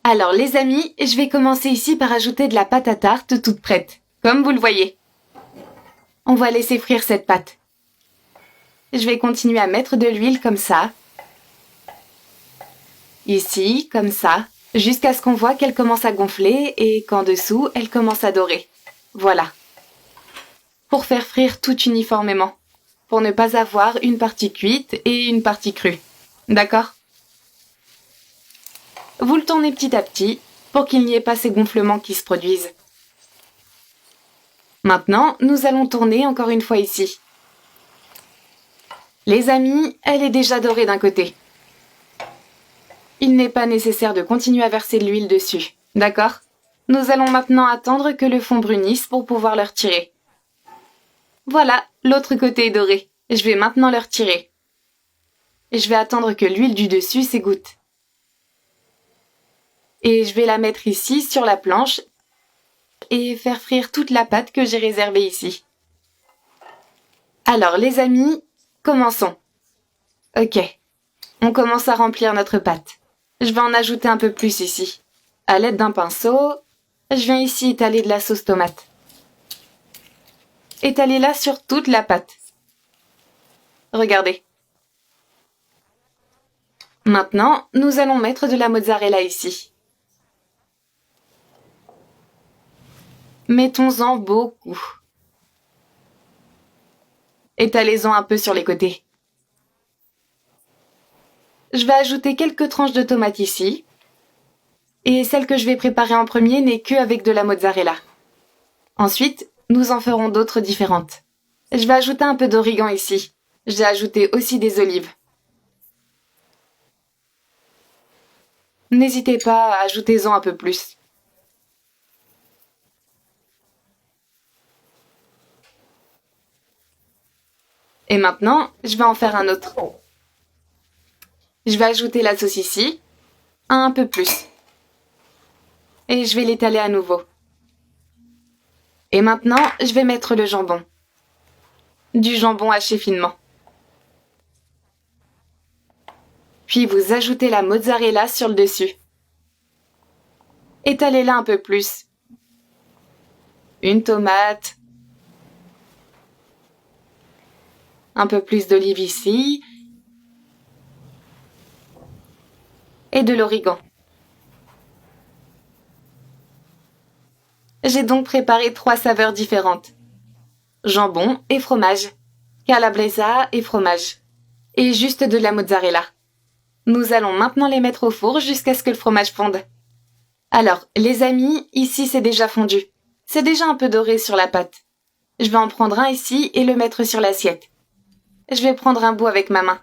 Alors les amis, je vais commencer ici par ajouter de la pâte à tarte toute prête, comme vous le voyez. On va laisser frire cette pâte. Je vais continuer à mettre de l'huile comme ça. Ici, comme ça, jusqu'à ce qu'on voit qu'elle commence à gonfler et qu'en dessous, elle commence à dorer. Voilà. Pour faire frire tout uniformément, pour ne pas avoir une partie cuite et une partie crue. D'accord ? Vous le tournez petit à petit pour qu'il n'y ait pas ces gonflements qui se produisent. Maintenant, nous allons tourner encore une fois ici. Les amis, elle est déjà dorée d'un côté. Il n'est pas nécessaire de continuer à verser de l'huile dessus, d'accord ? Nous allons maintenant attendre que le fond brunisse pour pouvoir le retirer. Voilà, l'autre côté est doré. Je vais maintenant le retirer. Je vais attendre que l'huile du dessus s'égoutte. Et je vais la mettre ici sur la planche et faire frire toute la pâte que j'ai réservée ici. Alors les amis, commençons. Ok, on commence à remplir notre pâte. Je vais en ajouter un peu plus ici. À l'aide d'un pinceau, je viens ici étaler de la sauce tomate. Étalez-la sur toute la pâte. Regardez. Maintenant, nous allons mettre de la mozzarella ici. Mettons-en beaucoup. Étalez-en un peu sur les côtés. Je vais ajouter quelques tranches de tomates ici. Et celle que je vais préparer en premier n'est qu'avec de la mozzarella. Ensuite, nous en ferons d'autres différentes. Je vais ajouter un peu d'origan ici. J'ai ajouté aussi des olives. N'hésitez pas, ajoutez-en un peu plus. Et maintenant, je vais en faire un autre. Je vais ajouter la sauce ici, un peu plus. Et je vais l'étaler à nouveau. Et maintenant, je vais mettre le jambon. Du jambon haché finement. Puis vous ajoutez la mozzarella sur le dessus. Étalez-la un peu plus. Une tomate. Un peu plus d'olive ici. Et de l'origan. J'ai donc préparé 3 saveurs différentes. Jambon et fromage. Calabresa et fromage. Et juste de la mozzarella. Nous allons maintenant les mettre au four jusqu'à ce que le fromage fonde. Alors, les amis, ici c'est déjà fondu. C'est déjà un peu doré sur la pâte. Je vais en prendre un ici et le mettre sur l'assiette. Je vais prendre un bout avec ma main.